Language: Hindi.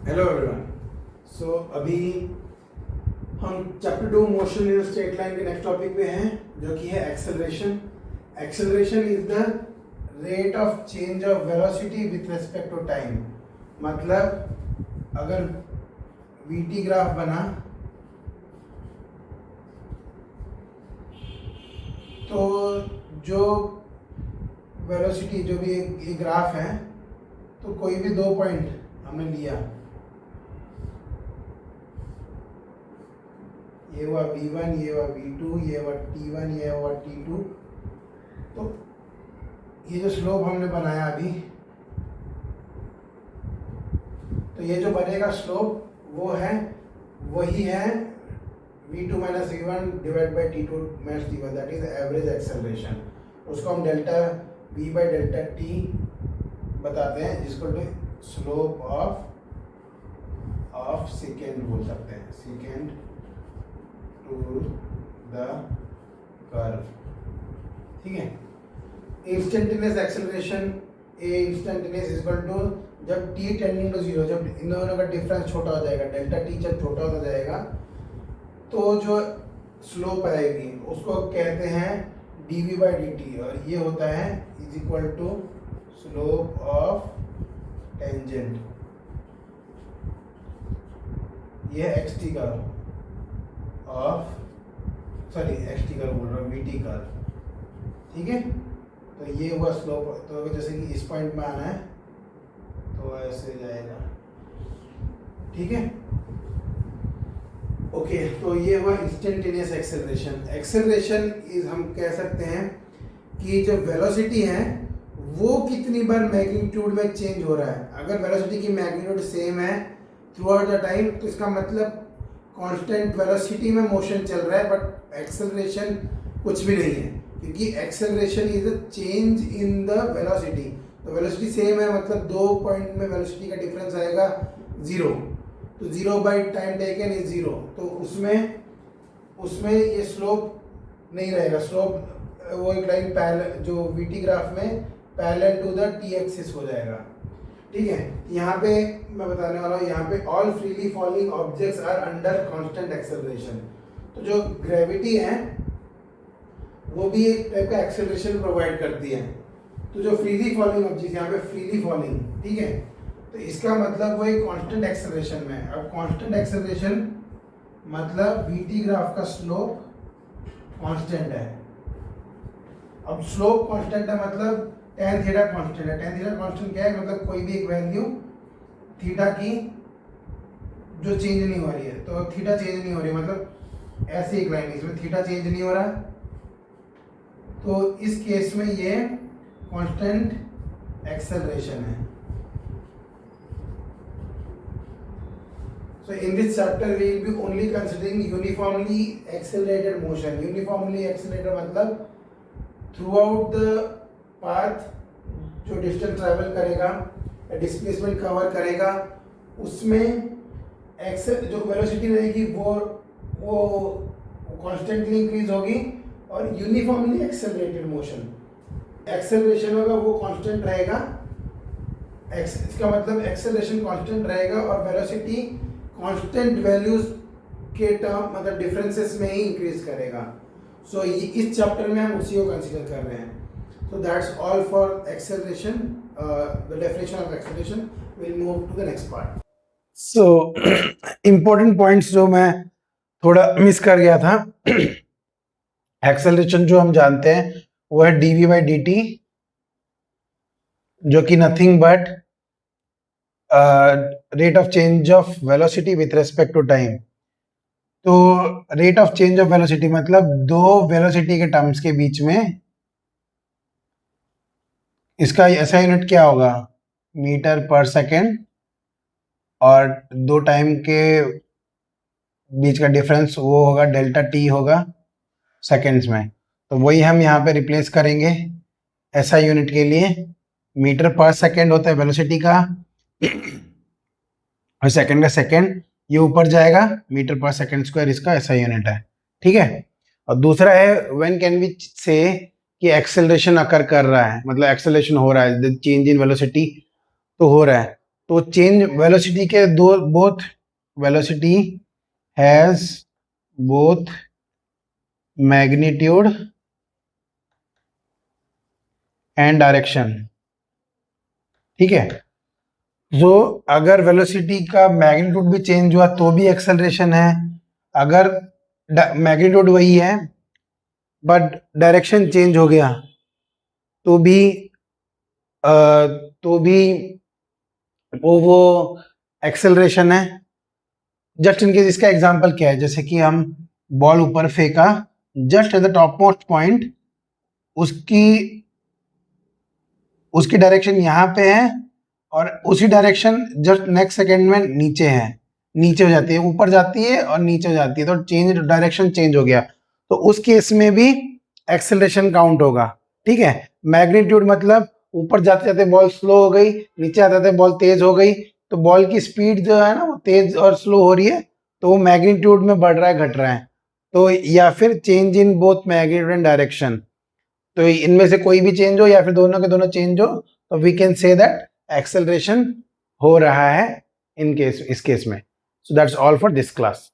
Hello everyone. सो अभी हम chapter 2 motion in straight line के नेक्स्ट टॉपिक पे हैं, जो कि है acceleration. Acceleration is the rate of change of velocity with respect to time. मतलब अगर वीटी ग्राफ बना तो जो वेलोसिटी जो भी एक ग्राफ है, तो कोई भी दो पॉइंट हमने लिया, ये हुआ V1, ये हुआ V2, ये हुआ T1, ये हुआ T2। तो ये जो स्लोप हमने बनाया अभी, तो ये जो बनेगा स्लोप वो है वही है V2 minus V1 divide by T2 minus T1, that is average acceleration. उसको हम delta V by delta T बताते हैं, जिसको स्लोप ऑफ सेकेंड बोल सकते हैं, सेकेंड टू द कर्व। ठीक है। Instantaneous acceleration A instantaneous is equal to, जब t टेंडिंग टू जीरो, जब इन दोनों का डिफरेंस छोटा हो जाएगा, डेल्टा t जब छोटा होता जाएगा, तो जो स्लोप आएगी उसको कहते हैं dv बाई dt, और ये होता है is equal to slope of tangent. ये xt का ऑफ xt का बोल रहा हूँ, vt का। ठीक है। तो ये हुआ स्लोप। तो जैसे कि इस पॉइंट में आना है तो ऐसे जाएगा। ठीक है। ओके, तो ये हुआ इंस्टेंटेनियस एक्सेलरेशन। एक्सेलरेशन इज, हम कह सकते हैं कि जो वेलोसिटी है वो कितनी बार मैग्नीट्यूड में चेंज हो रहा है। अगर वेलोसिटी की मैग्नीट्यूड सेम है थ्रू आउट द टाइम, तो इसका मतलब कांस्टेंट वेलोसिटी में मोशन चल रहा है, बट एक्सेलरेशन कुछ भी नहीं है, क्योंकि acceleration is a change in the velocity. तो वेलोसिटी सेम है, मतलब दो पॉइंट में वेलोसिटी का डिफरेंस आएगा जीरो, तो zero by time taken is zero. तो उसमें ये स्लोप नहीं रहेगा। स्लोप वो एक लाइन पैरेलल, जो वीटी ग्राफ में parallel to the T axis हो जाएगा। ठीक है। यहाँ पे मैं बताने वाला हूँ, यहाँ पे all freely falling objects are under constant acceleration. तो जो ग्रेविटी है वो भी एक टाइप का एक्सेलरेशन प्रोवाइड करती है। तो जो फ्रीली फॉलिंग ऑब्जेक्ट, यहाँ पे फ्रीली फॉलिंग, ठीक है, तो इसका मतलब वो एक कांस्टेंट एक्सेलरेशन में है। अब कांस्टेंट एक्सेलरेशन मतलब वीटी ग्राफ का स्लोप कांस्टेंट है। अब स्लोप कांस्टेंट है मतलब tan थीटा कांस्टेंट है। tan थीटा कांस्टेंट क्या है, मतलब कोई भी एक वैल्यू थीटा की जो चेंज नहीं हो रही है। तो थीटा चेंज नहीं हो रही, मतलब ऐसी एक लाइन, इसमें थीटा चेंज नहीं हो रहा, तो इस केस में ये कांस्टेंट एक्सेलरेशन है। So in this chapter we will be only considering uniformly accelerated motion. Uniformly accelerated मतलब throughout the path जो डिस्टेंस ट्रैवल करेगा, डिस्प्लेसमेंट कवर करेगा, उसमें जो वेलोसिटी रहेगी वो कॉन्स्टेंटली इंक्रीज होगी, और यूनिफॉर्मली एक्सेलरेटेड मोशन, एक्सेलरेशन होगा वो कांस्टेंट रहेगा। इसका मतलब एक्सेलरेशन कांस्टेंट रहेगा और वेलोसिटी कांस्टेंट वैल्यूज के टर्म, मतलब डिफरेंसेस में ही इंक्रीज करेगा। सो इस चैप्टर में हम उसी को कंसीडर कर रहे हैं। So that's all for acceleration, the definition of acceleration. We'll move to the next part. So important points जो मैं थोड़ा मिस कर गया था, एक्सेलरेशन जो हम जानते हैं वो है dv by dt, जो कि nothing but rate of change of velocity with respect to time. तो rate of change of velocity मतलब दो वेलोसिटी के टर्म्स के बीच में इसका ऐसा यूनिट क्या होगा, मीटर पर सेकेंड, और दो टाइम के बीच का डिफरेंस वो होगा डेल्टा टी होगा सेकेंड्स में। तो वही हम यहाँ पे रिप्लेस करेंगे ऐसा यूनिट के लिए। मीटर पर सेकेंड होता है वेलोसिटी का, और सेकेंड का सेकेंड, ये ऊपर जाएगा, मीटर पर सेकेंड स्क्वायर इसका ऐसा यूनिट है। ठीक है। और दूसरा है व्हेन कैन वी से कि एक्सेलरेशन अकर कर रहा है, मतलब एक्सेलरेशन हो रहा है, चेंज इन वेलोसिटी तो हो रहा है। तो चेंज वेलोसिटी के दो, both velocity has both magnitude and direction. ठीक है, जो अगर वेलोसिटी का मैग्नीट्यूड भी चेंज हुआ तो भी एक्सेलरेशन है, अगर मैग्नीट्यूड वही है बट डायरेक्शन चेंज हो गया तो भी तो भी वो एक्सेलरेशन है। जस्ट इनके इसका एग्जांपल क्या है, जैसे कि हम बॉल ऊपर फेंका, just at the top most point उसकी उसकी डायरेक्शन यहाँ पे है और उसी डायरेक्शन जस्ट नेक्स्ट सेकंड में नीचे है, नीचे हो जाती है, ऊपर जाती है और नीचे हो जाती है, तो चेंज डायरेक्शन चेंज हो गया, तो उस केस में भी एक्सेलरेशन काउंट होगा। ठीक है, मैग्नीट्यूड मतलब ऊपर जाते जाते बॉल स्लो हो गई, नीचे आते आते बॉल तेज हो गई, तो बॉल की स्पीड जो है ना वो तेज और स्लो हो रही है, तो वो मैग्नीट्यूड में बढ़ रहा है घट रहा है, तो या फिर change in both magnitude and direction, तो इनमें से कोई भी चेंज हो या फिर दोनों के दोनों चेंज हो, तो we can say that acceleration हो रहा है इन केस, इस केस में। So that's all for this class.